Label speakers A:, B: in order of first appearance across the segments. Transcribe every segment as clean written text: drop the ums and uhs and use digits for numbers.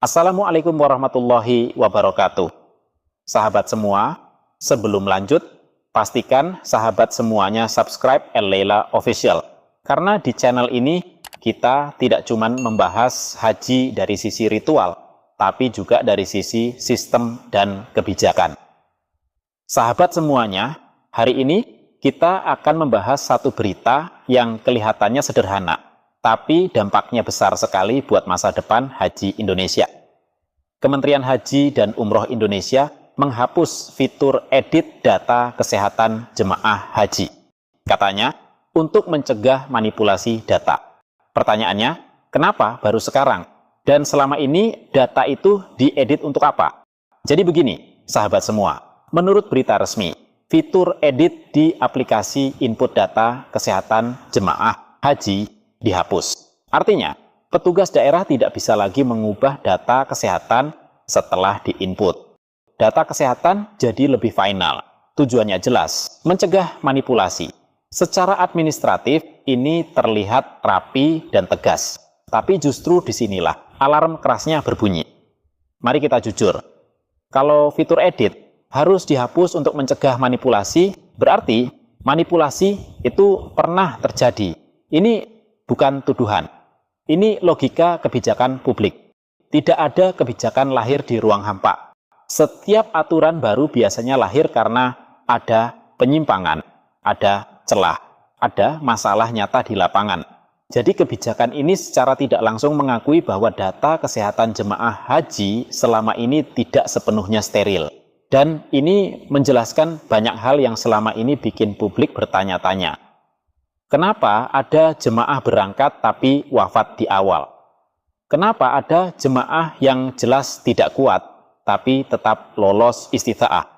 A: Assalamualaikum warahmatullahi wabarakatuh. Sahabat semua, sebelum lanjut, pastikan sahabat semuanya subscribe El-Laila Official. Karena di channel ini kita tidak cuma membahas haji dari sisi ritual, tapi juga dari sisi sistem dan kebijakan. Sahabat semuanya, hari ini kita akan membahas satu berita yang kelihatannya sederhana, tapi dampaknya besar sekali buat masa depan haji Indonesia. Kementerian Haji dan Umroh Indonesia menghapus fitur edit data kesehatan jemaah haji. Katanya, untuk mencegah manipulasi data. Pertanyaannya, kenapa baru sekarang? Dan selama ini data itu diedit untuk apa? Jadi begini, sahabat semua, menurut berita resmi, fitur edit di aplikasi input data kesehatan jemaah haji dihapus. Artinya, petugas daerah tidak bisa lagi mengubah data kesehatan setelah diinput. Data kesehatan jadi lebih final. Tujuannya jelas, mencegah manipulasi. Secara administratif, ini terlihat rapi dan tegas. Tapi justru disinilah alarm kerasnya berbunyi. Mari kita jujur. Kalau fitur edit harus dihapus untuk mencegah manipulasi, berarti manipulasi itu pernah terjadi. Ini bukan tuduhan. Ini logika kebijakan publik. Tidak ada kebijakan lahir di ruang hampa. Setiap aturan baru biasanya lahir karena ada penyimpangan, ada celah, ada masalah nyata di lapangan. Jadi kebijakan ini secara tidak langsung mengakui bahwa data kesehatan jemaah haji selama ini tidak sepenuhnya steril. Dan ini menjelaskan banyak hal yang selama ini bikin publik bertanya-tanya. Kenapa ada jemaah berangkat tapi wafat di awal? Kenapa ada jemaah yang jelas tidak kuat tapi tetap lolos istita'ah?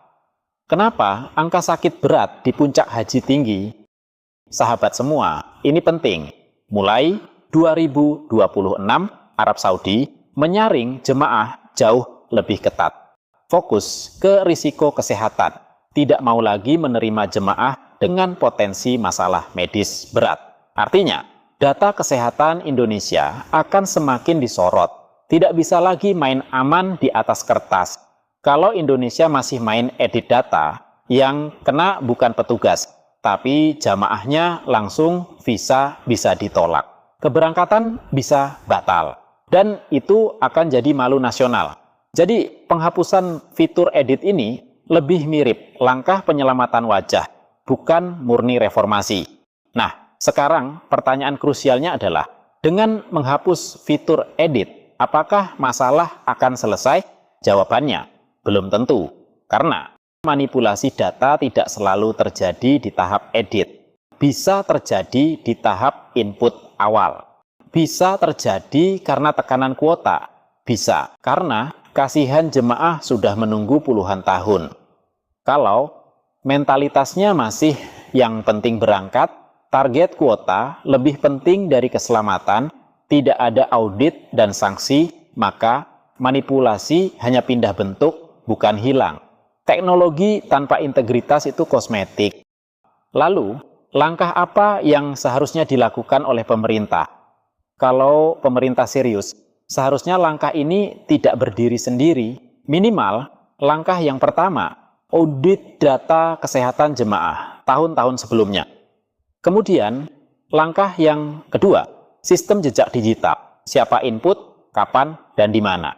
A: Kenapa angka sakit berat di puncak haji tinggi? Sahabat semua, ini penting. Mulai 2026, Arab Saudi menyaring jemaah jauh lebih ketat. Fokus ke risiko kesehatan. Tidak mau lagi menerima jemaah dengan potensi masalah medis berat. Artinya, data kesehatan Indonesia akan semakin disorot. Tidak bisa lagi main aman di atas kertas. Kalau Indonesia masih main edit data, yang kena bukan petugas, tapi jamaahnya langsung visa bisa ditolak. Keberangkatan bisa batal. Dan itu akan jadi malu nasional. Jadi penghapusan fitur edit ini lebih mirip langkah penyelamatan wajah, bukan murni reformasi. Nah, sekarang pertanyaan krusialnya adalah, dengan menghapus fitur edit, apakah masalah akan selesai? Jawabannya, belum tentu. Karena manipulasi data tidak selalu terjadi di tahap edit. Bisa terjadi di tahap input awal. Bisa terjadi karena tekanan kuota. Bisa karena kasihan jemaah sudah menunggu puluhan tahun. Kalau mentalitasnya masih yang penting berangkat, target kuota lebih penting dari keselamatan, tidak ada audit dan sanksi, maka manipulasi hanya pindah bentuk, bukan hilang. Teknologi tanpa integritas itu kosmetik. Lalu, langkah apa yang seharusnya dilakukan oleh pemerintah? Kalau pemerintah serius, seharusnya langkah ini tidak berdiri sendiri. Minimal, langkah yang pertama, audit data kesehatan jemaah tahun-tahun sebelumnya. Kemudian, langkah yang kedua, sistem jejak digital, siapa input, kapan, dan di mana.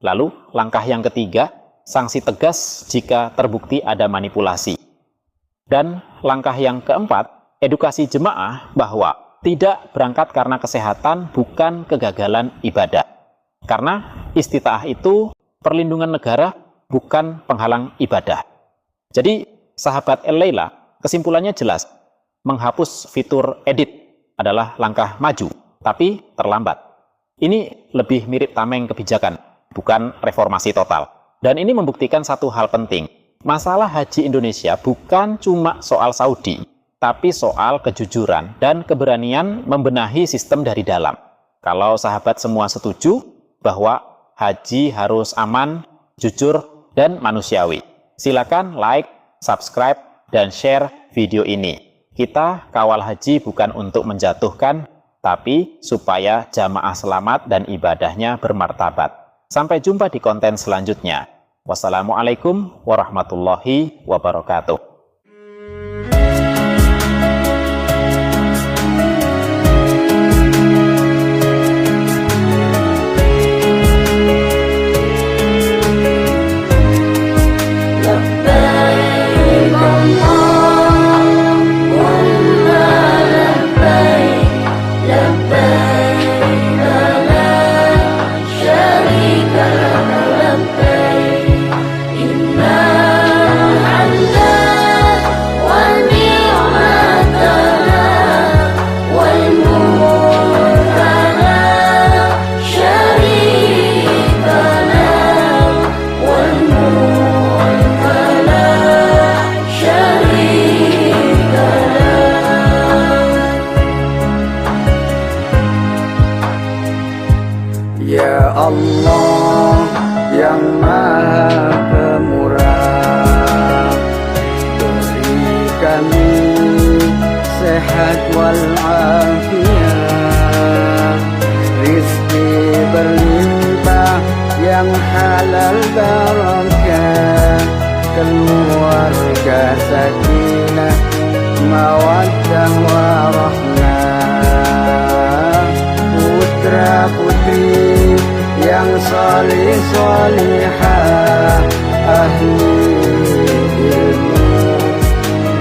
A: Lalu, langkah yang ketiga, sanksi tegas jika terbukti ada manipulasi. Dan langkah yang keempat, edukasi jemaah bahwa tidak berangkat karena kesehatan bukan kegagalan ibadah. Karena istita'ah itu perlindungan negara, bukan penghalang ibadah. Jadi, sahabat El-Laila, kesimpulannya jelas, menghapus fitur edit adalah langkah maju, tapi terlambat. Ini lebih mirip tameng kebijakan, bukan reformasi total. Dan ini membuktikan satu hal penting. Masalah haji Indonesia bukan cuma soal Saudi, tapi soal kejujuran dan keberanian membenahi sistem dari dalam. Kalau sahabat semua setuju bahwa haji harus aman, jujur, dan manusiawi, silakan like, subscribe, dan share video ini. Kita kawal haji bukan untuk menjatuhkan, tapi supaya jamaah selamat dan ibadahnya bermartabat. Sampai jumpa di konten selanjutnya. Wassalamualaikum warahmatullahi wabarakatuh.
B: Ya Allah yang Maha Pemurah, beri kami sehat walafiat, rizki berlimpah yang halal barakah, keluarga sakinah, mawaddah warahmah, putra putri yang salih salihah, ahli ilmu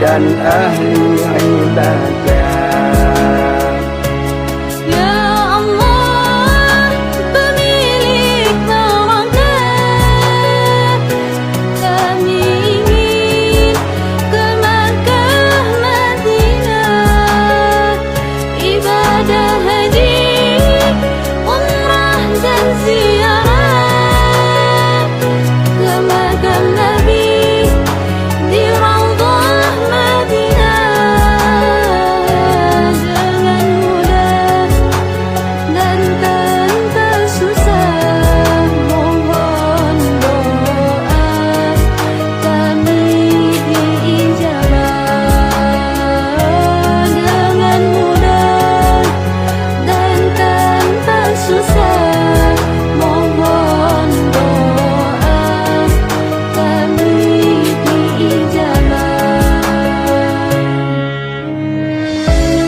B: dan ahli ibadah.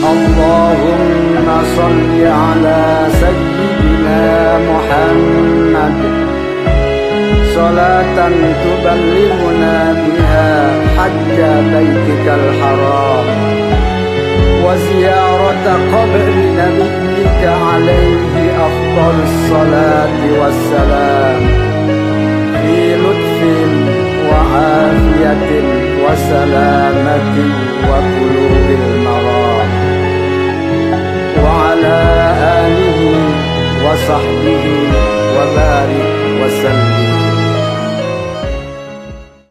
B: Allahumma salli ala sayyidina Muhammad salatan tuballighuna biha hajja baitikal haram wa ziyarata qabri nabiyyika alaihi afdalus salati wassalam fi lutfin wa afiyatin wa salamatin wa qulubil maram wa ala alihi wa sahbihi wa barik wa sallim.